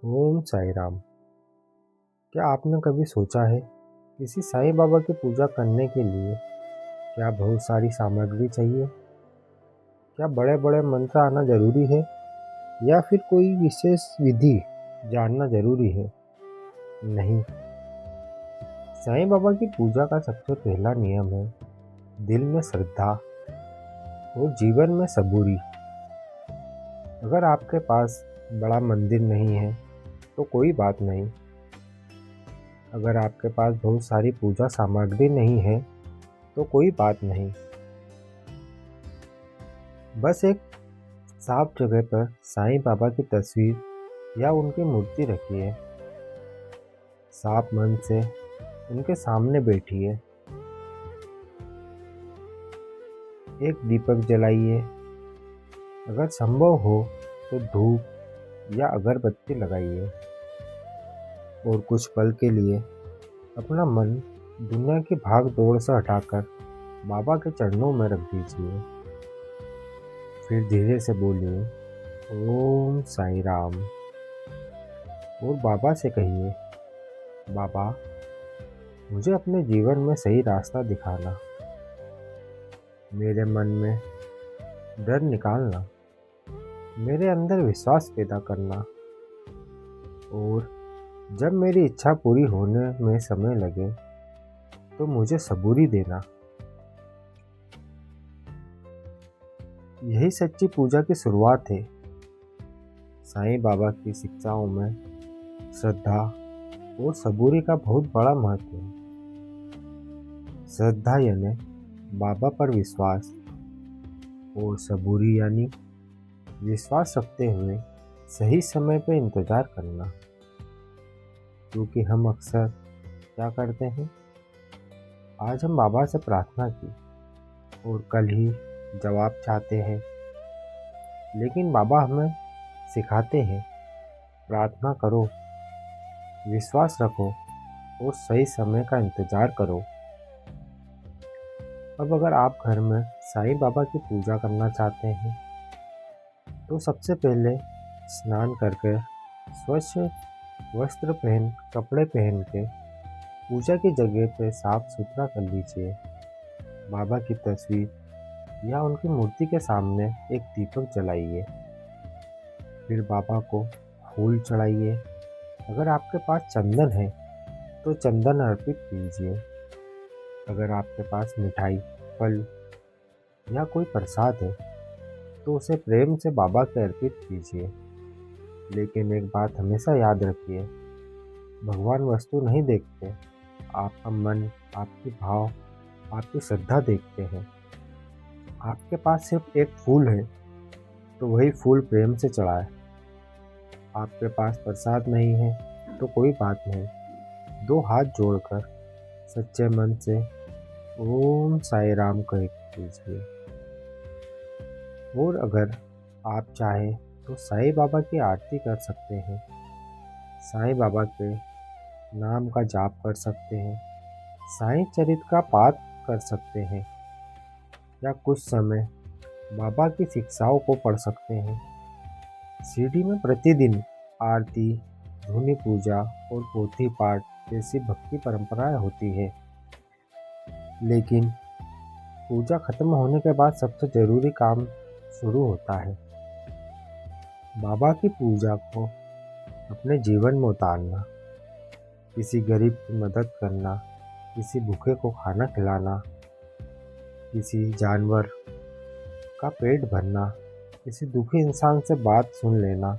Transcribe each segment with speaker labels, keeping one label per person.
Speaker 1: ओम साई राम। क्या आपने कभी सोचा है किसी साईं बाबा की पूजा करने के लिए क्या बहुत सारी सामग्री चाहिए? क्या बड़े बड़े मंत्र आना जरूरी है या फिर कोई विशेष विधि जानना जरूरी है? नहीं, साईं बाबा की पूजा का सबसे पहला नियम है दिल में श्रद्धा और जीवन में सबूरी। अगर आपके पास बड़ा मंदिर नहीं है तो कोई बात नहीं। अगर आपके पास बहुत सारी पूजा सामग्री नहीं है तो कोई बात नहीं। बस एक साफ जगह पर साईं बाबा की तस्वीर या उनकी मूर्ति रखिए। साफ मन से उनके सामने बैठिए। एक दीपक जलाइए। अगर संभव हो तो धूप या अगरबत्ती लगाइए और कुछ पल के लिए अपना मन दुनिया की भाग दौड़ से हटाकर बाबा के चरणों में रख दीजिए। फिर धीरे से बोलिए ओम साई राम और बाबा से कहिए, बाबा मुझे अपने जीवन में सही रास्ता दिखाना, मेरे मन में डर निकालना, मेरे अंदर विश्वास पैदा करना और जब मेरी इच्छा पूरी होने में समय लगे तो मुझे सबूरी देना। यही सच्ची पूजा की शुरुआत है। साईं बाबा की शिक्षाओं में श्रद्धा और सबूरी का बहुत बड़ा महत्व है। श्रद्धा यानी बाबा पर विश्वास और सबूरी यानी विश्वास रखते हुए सही समय पर इंतज़ार करना। क्योंकि हम अक्सर क्या करते हैं, आज हम बाबा से प्रार्थना की और कल ही जवाब चाहते हैं, लेकिन बाबा हमें सिखाते हैं प्रार्थना करो, विश्वास रखो और सही समय का इंतज़ार करो। अब अगर आप घर में साईं बाबा की पूजा करना चाहते हैं तो सबसे पहले स्नान करके स्वच्छ कपड़े पहन के पूजा की जगह पे साफ सुथरा कर लीजिए। बाबा की तस्वीर या उनकी मूर्ति के सामने एक दीपक जलाइए। फिर बाबा को फूल चढ़ाइए। अगर आपके पास चंदन है तो चंदन अर्पित कीजिए। अगर आपके पास मिठाई, फल या कोई प्रसाद है तो उसे प्रेम से बाबा के अर्पित कीजिए। लेकिन एक बात हमेशा याद रखिए, भगवान वस्तु नहीं देखते, आपका मन, आपकी भाव, आपकी श्रद्धा देखते हैं। आपके पास सिर्फ एक फूल है तो वही फूल प्रेम से चढ़ाए। आपके पास प्रसाद नहीं है तो कोई बात नहीं, दो हाथ जोड़कर सच्चे मन से ओम साई राम कह दीजिए। और अगर आप चाहें तो साईं बाबा की आरती कर सकते हैं, साईं बाबा के नाम का जाप कर सकते हैं, साईं चरित्र का पाठ कर सकते हैं या कुछ समय बाबा की शिक्षाओं को पढ़ सकते हैं। शिरडी में प्रतिदिन आरती, धुनी पूजा और पोथी पाठ जैसी भक्ति परंपराएं होती है। लेकिन पूजा खत्म होने के बाद सबसे ज़रूरी काम शुरू होता है, बाबा की पूजा को अपने जीवन में उतारना। किसी गरीब की मदद करना, किसी भूखे को खाना खिलाना, किसी जानवर का पेट भरना, किसी दुखी इंसान से बात सुन लेना,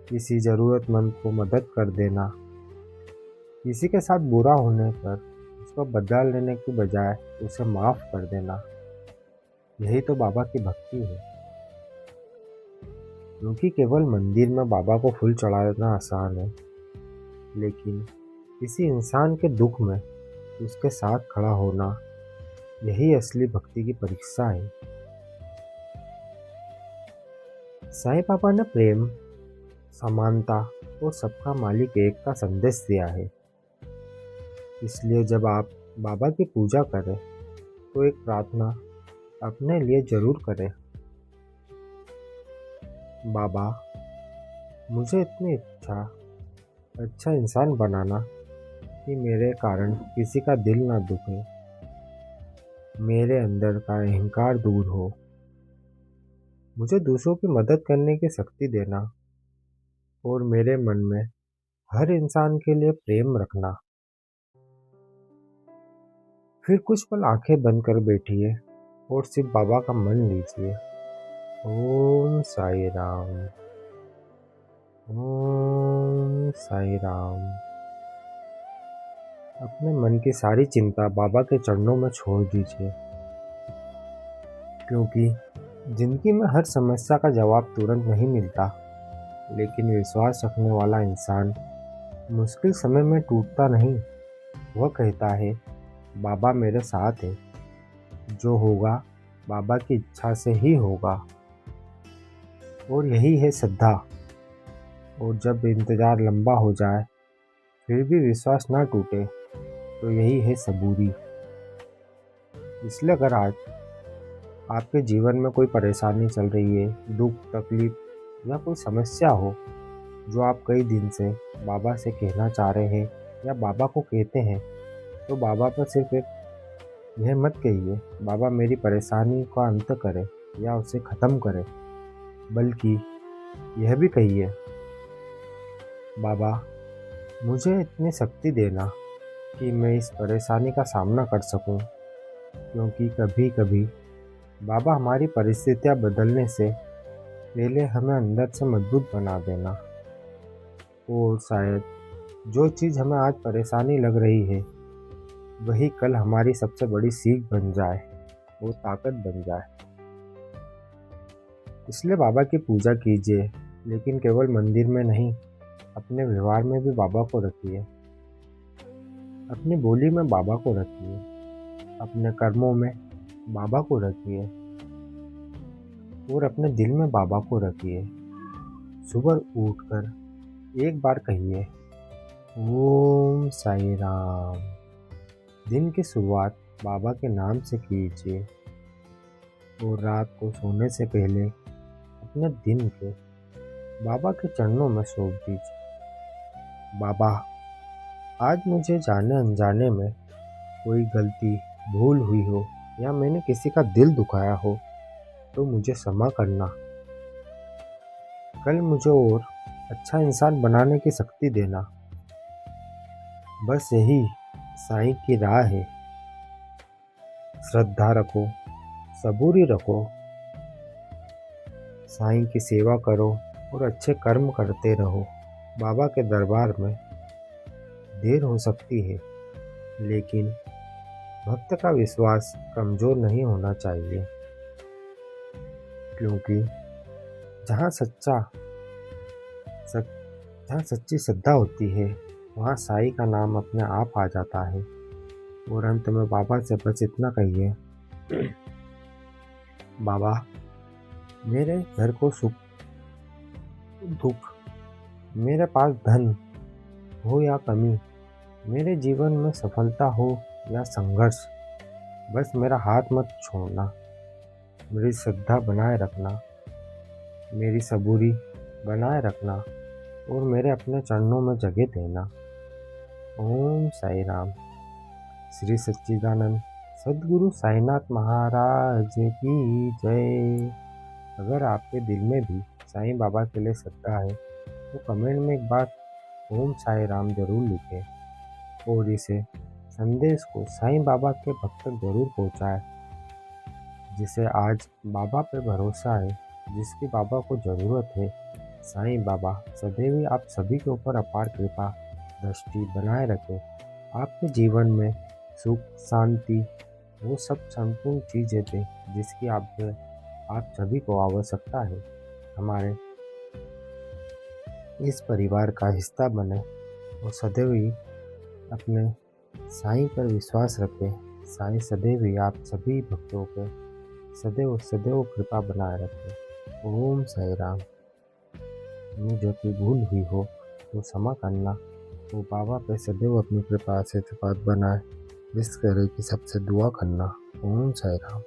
Speaker 1: किसी ज़रूरतमंद को मदद कर देना, किसी के साथ बुरा होने पर उसका बदला लेने की बजाय उसे माफ़ कर देना, यही तो बाबा की भक्ति है। क्योंकि केवल मंदिर में बाबा को फूल चढ़ाना आसान है, लेकिन किसी इंसान के दुख में उसके साथ खड़ा होना, यही असली भक्ति की परीक्षा है। साईं बाबा ने प्रेम, समानता और सबका मालिक एक का संदेश दिया है। इसलिए जब आप बाबा की पूजा करें तो एक प्रार्थना अपने लिए जरूर करें, बाबा मुझे इतनी इच्छा अच्छा इंसान बनाना कि मेरे कारण किसी का दिल ना दुखे, मेरे अंदर का अहंकार दूर हो, मुझे दूसरों की मदद करने की शक्ति देना और मेरे मन में हर इंसान के लिए प्रेम रखना। फिर कुछ पल आंखें बंद कर बैठिए और सिर्फ बाबा का मन लीजिए। ओम साई राम। ओम साई राम। अपने मन की सारी चिंता बाबा के चरणों में छोड़ दीजिए, क्योंकि जिंदगी में हर समस्या का जवाब तुरंत नहीं मिलता, लेकिन विश्वास रखने वाला इंसान मुश्किल समय में टूटता नहीं। वह कहता है, बाबा मेरे साथ है, जो होगा बाबा की इच्छा से ही होगा। और यही है श्रद्धा। और जब इंतज़ार लंबा हो जाए फिर भी विश्वास ना टूटे, तो यही है सबूरी। इसलिए अगर आज आपके जीवन में कोई परेशानी चल रही है, दुख तकलीफ या कोई समस्या हो जो आप कई दिन से बाबा से कहना चाह रहे हैं या बाबा को कहते हैं, तो बाबा पर सिर्फ एक यह मत कहिए, बाबा मेरी परेशानी का अंत करे या उसे ख़त्म करे, बल्कि यह भी कहिए, बाबा मुझे इतनी शक्ति देना कि मैं इस परेशानी का सामना कर सकूं, क्योंकि कभी कभी बाबा हमारी परिस्थितियां बदलने से पहले हमें अंदर से मजबूत बना देना। और शायद जो चीज़ हमें आज परेशानी लग रही है, वही कल हमारी सबसे बड़ी सीख बन जाए, वो ताकत बन जाए। इसलिए बाबा की पूजा कीजिए, लेकिन केवल मंदिर में नहीं, अपने व्यवहार में भी बाबा को रखिए। अपनी बोली में बाबा को रखिए, अपने कर्मों में बाबा को रखिए और अपने दिल में बाबा को रखिए। सुबह उठकर एक बार कहिए, ओम साई राम। दिन की शुरुआत बाबा के नाम से कीजिए और रात को सोने से पहले अपने दिन के बाबा के चरणों में सौंप दीजिए। बाबा आज मुझे जाने अनजाने में कोई गलती भूल हुई हो या मैंने किसी का दिल दुखाया हो, तो मुझे क्षमा करना। कल मुझे और अच्छा इंसान बनाने की शक्ति देना। बस यही साईं की राह है। श्रद्धा रखो, सबूरी रखो, साईं की सेवा करो और अच्छे कर्म करते रहो। बाबा के दरबार में देर हो सकती है, लेकिन भक्त का विश्वास कमज़ोर नहीं होना चाहिए, क्योंकि जहाँ जहाँ सच्ची श्रद्धा होती है, वहाँ साईं का नाम अपने आप आ जाता है। और अंत में बाबा से बस इतना कहिए, बाबा मेरे घर को सुख दुख, मेरे पास धन हो या कमी, मेरे जीवन में सफलता हो या संघर्ष, बस मेरा हाथ मत छोड़ना। मेरी श्रद्धा बनाए रखना, मेरी सबूरी बनाए रखना और मेरे अपने चरणों में जगह देना। ओम साई राम। श्री सच्चिदानंद सद्गुरु साईनाथ महाराज की जय। अगर आपके दिल में भी साईं बाबा के लिए श्रद्धा है, तो कमेंट में एक बार ओम साई राम जरूर लिखें और इसे संदेश को साईं बाबा के भक्त तक जरूर पहुँचाएं, जिसे आज बाबा पे भरोसा है, जिसकी बाबा को ज़रूरत है। साईं बाबा सदैव ही आप सभी के ऊपर अपार कृपा दृष्टि बनाए रखें। आपके जीवन में सुख शांति वो सब संपूर्ण चीज़ें दें जिसकी आप सभी को आवश्यकता है। हमारे इस परिवार का हिस्सा बने और सदैव ही अपने साईं पर विश्वास रखें। साईं सदैव ही आप सभी भक्तों पे सदैव सदैव कृपा बनाए रखें। ओम साई राम। मुझे कोई भूल हुई हो तो क्षमा करना। वो बाबा पे सदैव अपनी कृपा से बनाए, इस तरह की सबसे दुआ करना। ओम साई राम।